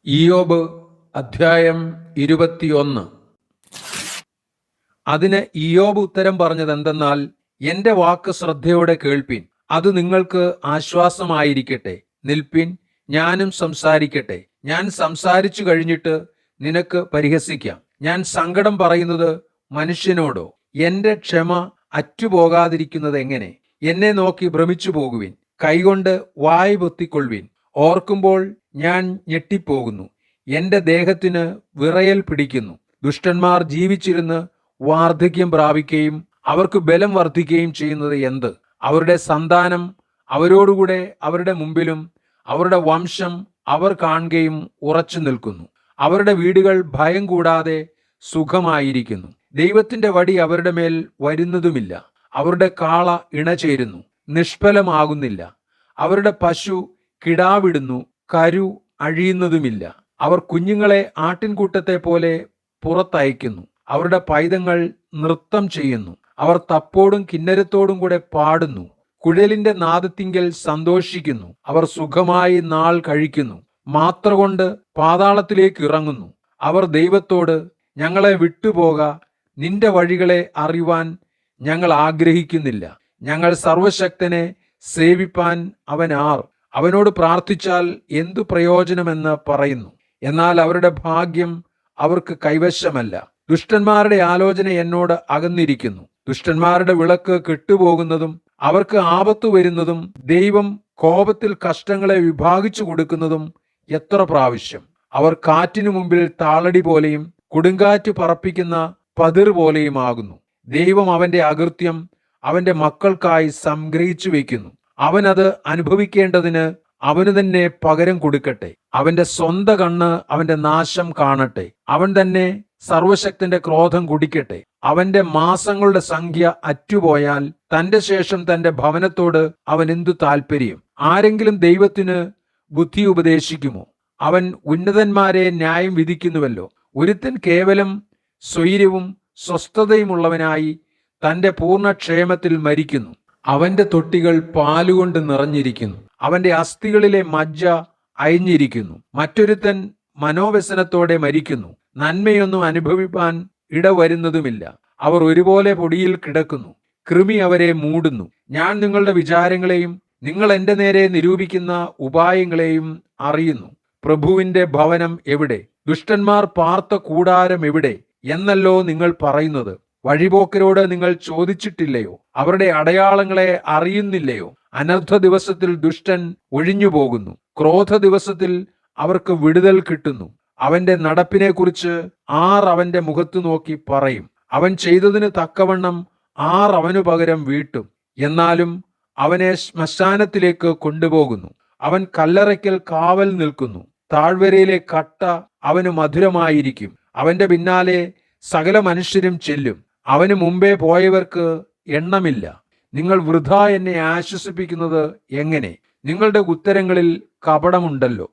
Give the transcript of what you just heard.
ഇയ്യോബ് അധ്യായം 21. അതിന് ഇയ്യോബ് ഉത്തരം പറഞ്ഞതെന്തെന്നാൽ, എന്റെ വാക്ക് ശ്രദ്ധയോടെ കേൾപ്പിൻ, അത് നിങ്ങൾക്ക് ആശ്വാസമായിരിക്കട്ടെ. നിൽപ്പിൻ, ഞാനും സംസാരിക്കട്ടെ. ഞാൻ സംസാരിച്ചു കഴിഞ്ഞിട്ട് നിനക്ക് പരിഹസിക്കാം. ഞാൻ സങ്കടം പറയുന്നത് മനുഷ്യനോടോ? എന്റെ ക്ഷമ അറ്റുപോകാതിരിക്കുന്നത് എങ്ങനെ? എന്നെ നോക്കി ഭ്രമിച്ചു പോകുവിൻ, കൈകൊണ്ട് വായ് പൊത്തിക്കൊള്ളുവിൻ. ഓർക്കുമ്പോൾ ഞാൻ ഞെട്ടിപ്പോകുന്നു, എന്റെ ദേഹത്തിന് വിറയൽ പിടിക്കുന്നു. ദുഷ്ടന്മാർ ജീവിച്ചിരുന്ന് വാർദ്ധക്യം പ്രാപിക്കുകയും അവർക്ക് ബലം വർദ്ധിക്കുകയും ചെയ്യുന്നത് എന്ത്? അവരുടെ സന്താനം അവരോടുകൂടെ അവരുടെ മുമ്പിലും അവരുടെ വംശം അവർ കാണുകയും ഉറച്ചു നിൽക്കുന്നു. അവരുടെ വീടുകൾ ഭയം കൂടാതെ സുഖമായിരിക്കുന്നു. ദൈവത്തിന്റെ വടി അവരുടെ മേൽ വരുന്നതുമില്ല. അവരുടെ കാള ഇണചേരുന്നു, നിഷ്ഫലമാകുന്നില്ല. അവരുടെ പശു കിടാവിടുന്നു, കരു അഴിയുന്നതുമില്ല. അവർ കുഞ്ഞുങ്ങളെ ആട്ടിൻകൂട്ടത്തെ പോലെ പുറത്തയക്കുന്നു. അവരുടെ പൈതങ്ങൾ നൃത്തം ചെയ്യുന്നു. അവർ തപ്പോടും കിന്നരത്തോടും കൂടെ പാടുന്നു. കുഴലിന്റെ നാദത്തിങ്കൽ സന്തോഷിക്കുന്നു. അവർ സുഖമായി നാൾ കഴിക്കുന്നു. മാത്ര കൊണ്ട് പാതാളത്തിലേക്ക് ഇറങ്ങുന്നു. അവർ ദൈവത്തോട്, ഞങ്ങളെ വിട്ടുപോക, നിന്റെ വഴികളെ അറിയുവാൻ ഞങ്ങൾ ആഗ്രഹിക്കുന്നില്ല. ഞങ്ങൾ സർവശക്തനെ സേവിപ്പാൻ അവൻ ആർ? അവനോട് പ്രാർത്ഥിച്ചാൽ എന്തു പ്രയോജനമെന്ന് പറയുന്നു. എന്നാൽ അവരുടെ ഭാഗ്യം അവർക്ക് കൈവശമല്ല. ദുഷ്ടന്മാരുടെ ആലോചന എന്നോട് അകന്നിരിക്കുന്നു. ദുഷ്ടന്മാരുടെ വിളക്ക് കെട്ടുപോകുന്നതും അവർക്ക് ആപത്തു വരുന്നതും ദൈവം കോപത്തിൽ കഷ്ടങ്ങളെ വിഭാഗിച്ചു കൊടുക്കുന്നതും എത്ര പ്രാവശ്യം! അവർ കാറ്റിനു മുമ്പിൽ താളടി പോലെയും കൊടുങ്കാറ്റ് പറപ്പിക്കുന്ന പതിർ പോലെയുമാകുന്നു. ദൈവം അവന്റെ അകൃത്യം അവന്റെ മക്കൾക്കായി സംഗ്രഹിച്ചു വയ്ക്കുന്നു. അവൻ അത് അനുഭവിക്കേണ്ടതിന് അവന് തന്നെ പകരം കൊടുക്കട്ടെ. അവന്റെ സ്വന്ത കണ്ണ് അവന്റെ നാശം കാണട്ടെ. അവൻ തന്നെ സർവശക്തന്റെ ക്രോധം കുടിക്കട്ടെ. അവന്റെ മാസങ്ങളുടെ സംഖ്യ അറ്റുപോയാൽ തന്റെ ശേഷം തന്റെ ഭവനത്തോട് അവൻ എന്തു താല്പര്യം? ആരെങ്കിലും ദൈവത്തിന് ബുദ്ധി ഉപദേശിക്കുമോ? അവൻ ഉന്നതന്മാരെ ന്യായം വിധിക്കുന്നുവല്ലോ. ഒരുത്തൻ കേവലം സ്വൈര്യവും സ്വസ്ഥതയുമുള്ളവനായി തന്റെ പൂർണ്ണക്ഷേമത്തിൽ മരിക്കുന്നു. അവന്റെ തൊട്ടികൾ പാലുകൊണ്ട് നിറഞ്ഞിരിക്കുന്നു. അവന്റെ അസ്ഥികളിലെ മജ്ജ അയഞ്ഞിരിക്കുന്നു. മറ്റൊരുത്തൻ മനോവ്യസനത്തോടെ മരിക്കുന്നു. നന്മയൊന്നും അനുഭവിപ്പാൻ ഇടവരുന്നതുമില്ല. അവർ ഒരുപോലെ പൊടിയിൽ കിടക്കുന്നു. കൃമി അവരെ മൂടുന്നു. ഞാൻ നിങ്ങളുടെ വിചാരങ്ങളെയും നിങ്ങൾ എന്റെ നേരെ നിരൂപിക്കുന്ന ഉപായങ്ങളെയും അറിയുന്നു. പ്രഭുവിന്റെ ഭവനം എവിടെ? ദുഷ്ടന്മാർ പാർത്ത കൂടാരം എവിടെ എന്നല്ലോ നിങ്ങൾ പറയുന്നത്. വഴിപോക്കരോട് നിങ്ങൾ ചോദിച്ചിട്ടില്ലയോ? അവരുടെ അടയാളങ്ങളെ അറിയുന്നില്ലയോ? അനർത്ഥ ദിവസത്തിൽ ദുഷ്ടൻ ഒഴിഞ്ഞു പോകുന്നു. ക്രോധ ദിവസത്തിൽ അവർക്ക് വിടുതൽ കിട്ടുന്നു. അവന്റെ നടപ്പിനെ കുറിച്ച് ആർ അവന്റെ മുഖത്തു നോക്കി പറയും? അവൻ ചെയ്തതിന് തക്കവണ്ണം ആർ അവനു പകരം വീട്ടും? എന്നാലും അവനെ ശ്മശാനത്തിലേക്ക് കൊണ്ടുപോകുന്നു. അവൻ കല്ലറയ്ക്കൽ കാവൽ നിൽക്കുന്നു. താഴ്വരയിലെ കട്ട അവന് മധുരമായിരിക്കും. അവന്റെ പിന്നാലെ സകല മനുഷ്യരും ചെല്ലും. അവന് മുമ്പേ പോയവർക്ക് എണ്ണമില്ല. നിങ്ങൾ വൃഥാ എന്നെ ആശ്വസിപ്പിക്കുന്നത് എങ്ങനെ? നിങ്ങളുടെ ഉത്തരങ്ങളിൽ കപടമുണ്ടല്ലോ.